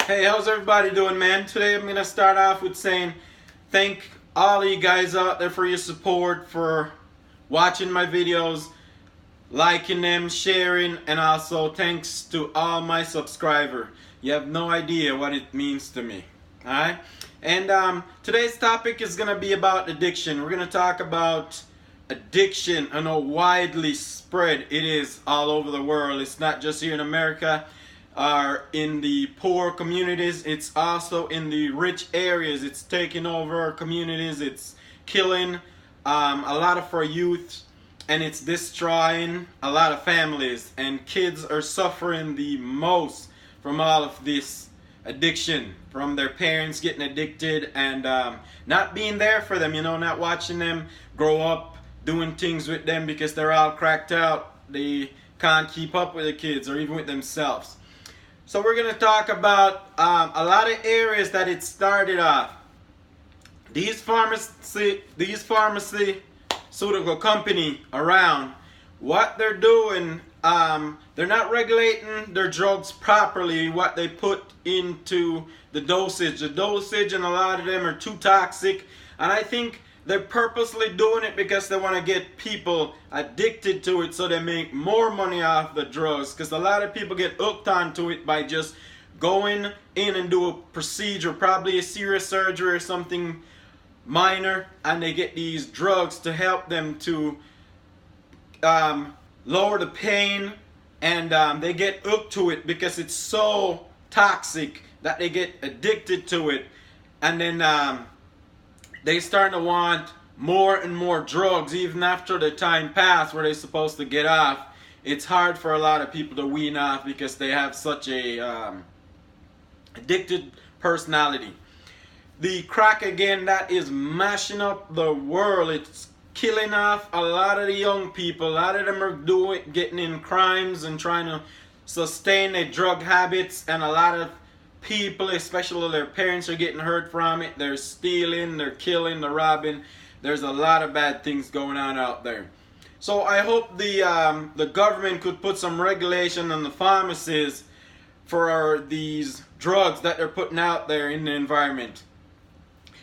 Hey, how's everybody doing, man? Today I'm gonna start off with saying thank all of you guys out there for your support, for watching my videos, liking them, sharing, and also thanks to all my subscribers. You have no idea what it means to me. Alright? And today's topic is gonna be about addiction. We're gonna talk about addiction and how widely spread it is all over the world. It's not just here in America or in the poor communities, it's also in the rich areas. It's taking over our communities, it's killing a lot of our youth, and it's destroying a lot of families, and kids are suffering the most from all of this addiction, from their parents getting addicted and not being there for them, not watching them grow up, doing things with them because they're all cracked out. They can't keep up with the kids or even with themselves. So we're going to talk about a lot of areas that it started off. These pharmaceutical company around, what they're doing, they're not regulating their drugs properly, what they put into the dosage. The dosage and a lot of them are too toxic, and I think they're purposely doing it because they want to get people addicted to it so they make more money off the drugs, because a lot of people get hooked onto it by just going in and do a procedure, probably a serious surgery or something minor, and they get these drugs to help them to lower the pain, and they get hooked to it because it's so toxic that they get addicted to it, and then they start to want more and more drugs even after the time passed where they're supposed to get off. It's hard for a lot of people to wean off because they have such a addicted personality. The crack, again, that is mashing up the world. It's killing off a lot of the young people. A lot of them are getting in crimes and trying to sustain their drug habits, and a lot of people, especially their parents, are getting hurt from it. They're stealing, they're killing, they're robbing. There's a lot of bad things going on out there. So I hope the government could put some regulation on the pharmacies for these drugs that they're putting out there in the environment.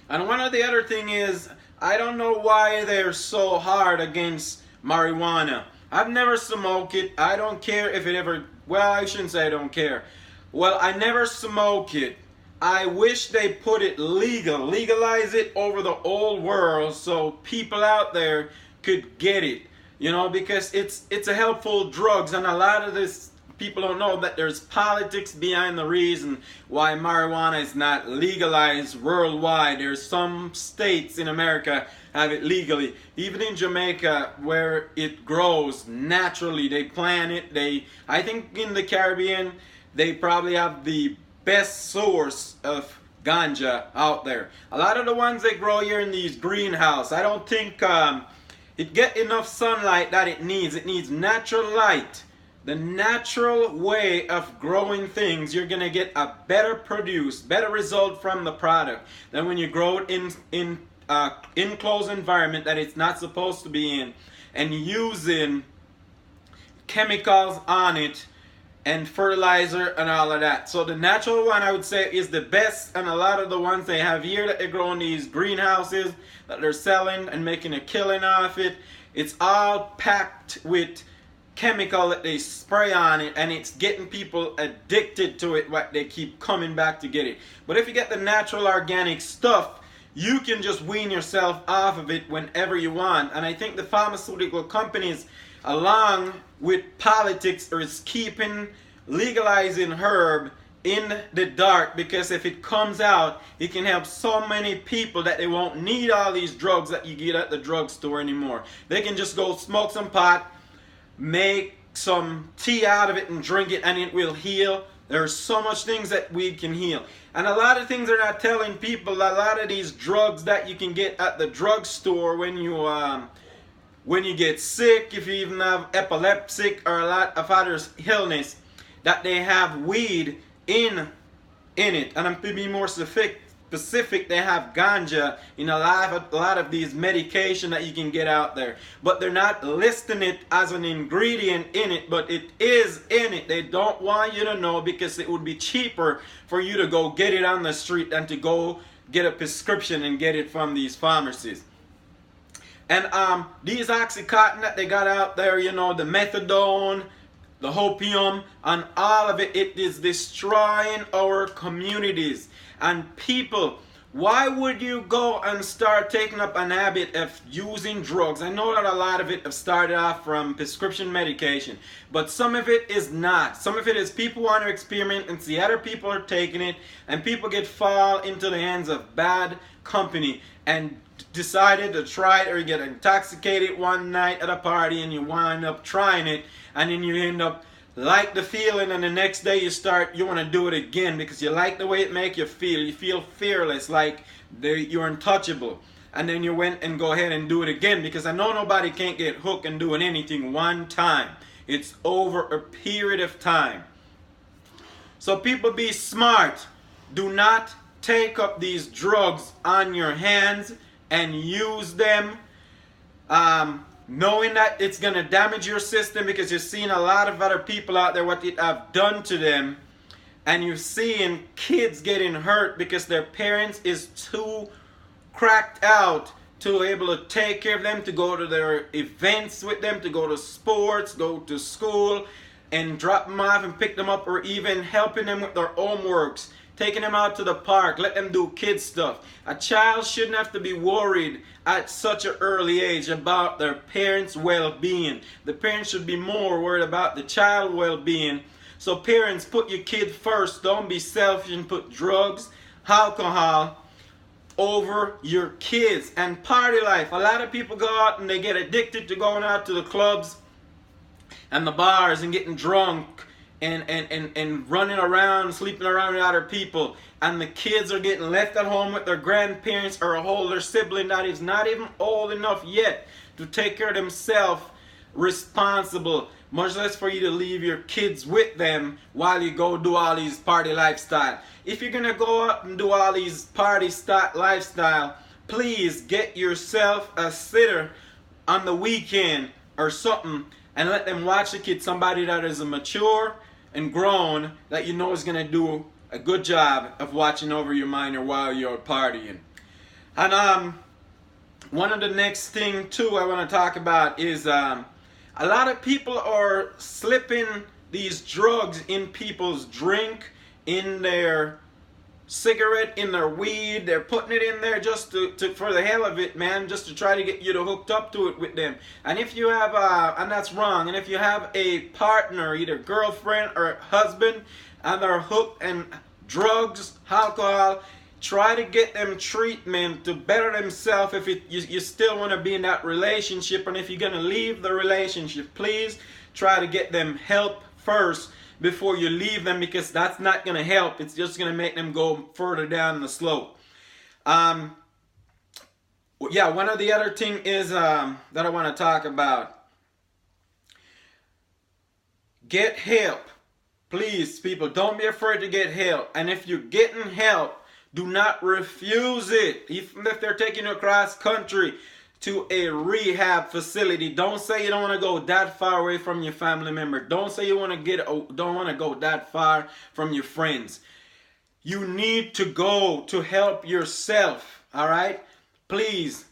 And one of the other thing is, I don't know why they're so hard against marijuana. I've never smoked it. I don't care if it ever, well, I shouldn't say I don't care. Well, I never smoke it. I wish they put it legalize it over the whole world so people out there could get it, because it's a helpful drugs, and a lot of this people don't know that there's politics behind the reason why marijuana is not legalized worldwide. There's some states in America have it legally. Even in Jamaica, where it grows naturally, they plant it. I think in the Caribbean, they probably have the best source of ganja out there. A lot of the ones they grow here in these greenhouses, I don't think it get enough sunlight that it needs. It needs natural light. The natural way of growing things, you're going to get a better result from the product than when you grow it in enclosed environment that it's not supposed to be in, and using chemicals on it and fertilizer and all of that. So the natural one, I would say, is the best, and a lot of the ones they have here that they grow in these greenhouses that they're selling and making a killing off it, it's all packed with chemical that they spray on it, and it's getting people addicted to it, what they keep coming back to get it. But if you get the natural organic stuff, you can just wean yourself off of it whenever you want. And I think the pharmaceutical companies, along with politics, is keeping legalizing herb in the dark, because if it comes out, it can help so many people that they won't need all these drugs that you get at the drugstore anymore. They can just go smoke some pot, make some tea out of it and drink it, and it will heal. There's so much things that weed can heal. And a lot of things they're not telling people. A lot of these drugs that you can get at the drugstore when you get sick, if you even have epileptic or a lot of other illness, that they have weed in it. And to be more specific, specific, they have ganja in a lot of these medication that you can get out there. But they're not listing it as an ingredient in it, but it is in it. They don't want you to know because it would be cheaper for you to go get it on the street than to go get a prescription and get it from these pharmacies. And these Oxycontin that they got out there, you know, the methadone, the opium, and all of it, it is destroying our communities. And people, why would you go and start taking up an habit of using drugs? I know that a lot of it have started off from prescription medication, but some of it is not. Some of it is people want to experiment and see other people are taking it, and people fall into the hands of bad company and decided to try it, or you get intoxicated one night at a party and you wind up trying it, and then you end up like the feeling, and the next day you want to do it again because you like the way it make you feel. You feel fearless, like you're untouchable, and then you went and go ahead and do it again, because I know nobody can't get hooked and doing anything one time. It's over a period of time. So people, be smart. Do not take up these drugs on your hands and use them knowing that it's going to damage your system, because you're seeing a lot of other people out there what it have done to them, and you're seeing kids getting hurt because their parents is too cracked out to be able to take care of them, to go to their events with them, to go to sports, go to school, and drop them off and pick them up, or even helping them with their homeworks, taking them out to the park, let them do kid stuff. A child shouldn't have to be worried at such an early age about their parents' well-being. The parents should be more worried about the child's well-being. So parents, put your kid first. Don't be selfish and put drugs, alcohol over your kids. And party life. A lot of people go out and they get addicted to going out to the clubs and the bars and getting drunk and running around, sleeping around with other people, and the kids are getting left at home with their grandparents or a older sibling that is not even old enough yet to take care of themselves responsible, much less for you to leave your kids with them while you go do all these party lifestyle. If you're gonna go out and do all these party lifestyle, please get yourself a sitter on the weekend or something and let them watch the kids, somebody that is mature and grown, that you know is going to do a good job of watching over your minor while you're partying. And one of the next thing too I want to talk about is a lot of people are slipping these drugs in people's drink, in their cigarette, in their weed. They're putting it in there just to for the hell of it, man, just to try to get you to hooked up to it with them. And if you have and that's wrong, and if you have a partner, either girlfriend or husband, and they're hooked in drugs, alcohol, try to get them treatment to better themselves. If you still want to be in that relationship, and if you're going to leave the relationship, please try to get them help first before you leave them, because that's not going to help. It's just going to make them go further down the slope. Yeah, one of the other thing is that I want to talk about. Get help. Please, people, don't be afraid to get help. And if you're getting help, do not refuse it. Even if they're taking you across country to a rehab facility, don't say you don't want to go that far away from your family member. Don't say you don't want to go that far from your friends. You need to go to help yourself. All right, please,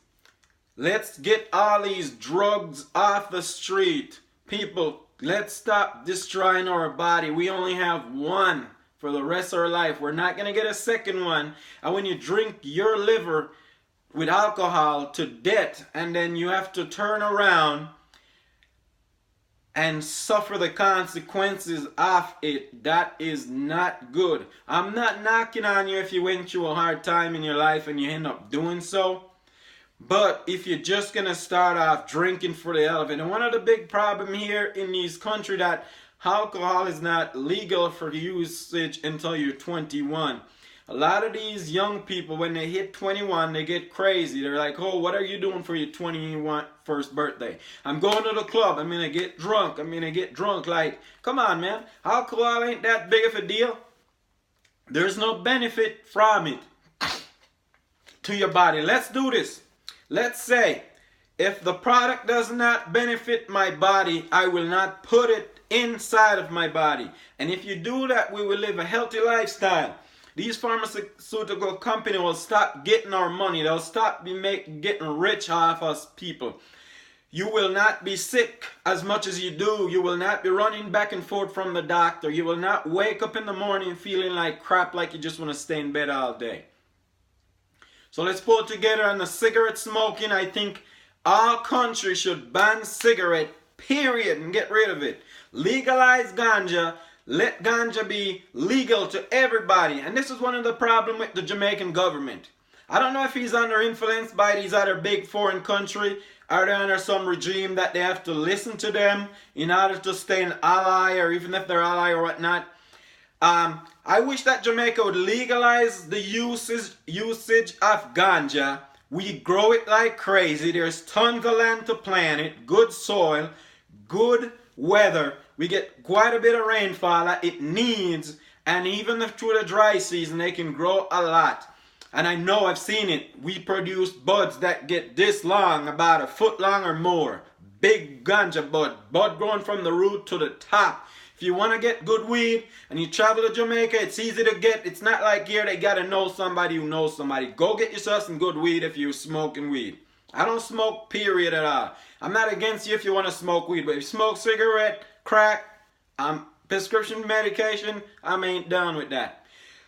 let's get all these drugs off the street. People, let's stop destroying our body. We only have one for the rest of our life. We're not going to get a second one. And when you drink your liver with alcohol to death, and then you have to turn around and suffer the consequences of it, that is not good. I'm not knocking on you if you went through a hard time in your life and you end up doing so. But if you're just going to start off drinking for the hell of it, and one of the big problems here in this country, that alcohol is not legal for usage until you're 21. A lot of these young people, when they hit 21, they get crazy. They're like, oh, what are you doing for your 21st birthday? I'm going to the club. I'm going to get drunk. Like, come on, man. Alcohol ain't that big of a deal. There's no benefit from it. to your body. Let's do this. Let's say if the product does not benefit my body, I will not put it inside of my body. And if you do that, we will live a healthy lifestyle. These pharmaceutical companies will stop getting our money. They'll stop getting rich off us people. You will not be sick as much as you do. You will not be running back and forth from the doctor. You will not wake up in the morning feeling like crap, like you just want to stay in bed all day. So let's pull together on the cigarette smoking. I think all countries should ban cigarette, period, and get rid of it. Legalize ganja. Let ganja be legal to everybody. And this is one of the problems with the Jamaican government. I don't know if he's under influence by these other big foreign countries. Are they under some regime that they have to listen to them in order to stay an ally, or even if they're ally or whatnot? I wish that Jamaica would legalize the usage of ganja. We grow it like crazy. There's tons of land to plant it, good soil, good weather. We get quite a bit of rainfall that it needs, and even through the dry season they can grow a lot. And I know, I've seen it. We produce buds that get this long, about a foot long or more. Big ganja bud growing from the root to the top. If you want to get good weed and you travel to Jamaica, it's easy to get. It's not like here they got to know somebody who knows somebody. Go get yourself some good weed if you're smoking weed. I don't smoke, period, at all. I'm not against you if you want to smoke weed, but if you smoke cigarette, crack, prescription medication, I ain't done with that.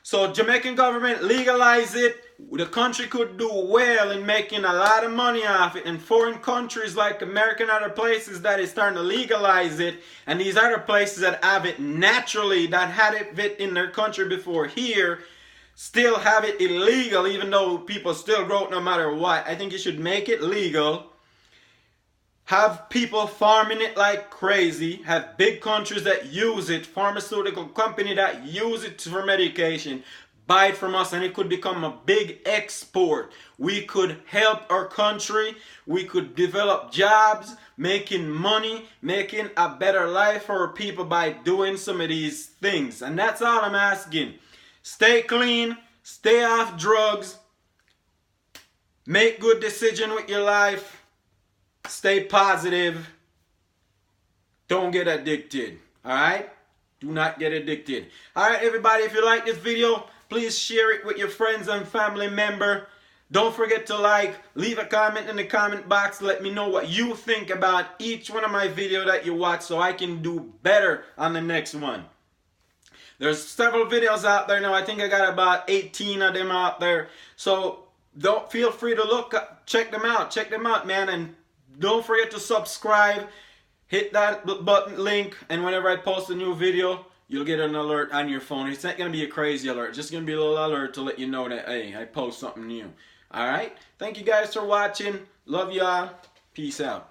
So Jamaican government, legalize it. The country could do well in making a lot of money off it. And foreign countries like America and other places that is starting to legalize it, and these other places that have it naturally, that had it in their country before here, still have it illegal, even though people still grow it no matter what. I think you should make it legal. Have people farming it like crazy. Have big countries that use it, pharmaceutical company that use it for medication, buy it from us, and it could become a big export. We could help our country. We could develop jobs, making money, making a better life for our people by doing some of these things. And that's all I'm asking. Stay clean, stay off drugs, make good decisions with your life. Stay positive. Don't get addicted. Alright? Do not get addicted. Alright, everybody, if you like this video, please share it with your friends and family member. Don't forget to like, leave a comment in the comment box. Let me know what you think about each one of my videos that you watch so I can do better on the next one. There's several videos out there now. I think I got about 18 of them out there. So don't feel free to look, check them out, man. And don't forget to subscribe, hit that button link, and whenever I post a new video, you'll get an alert on your phone. It's not going to be a crazy alert. It's just going to be a little alert to let you know that, hey, I post something new. Alright? Thank you guys for watching. Love y'all. Peace out.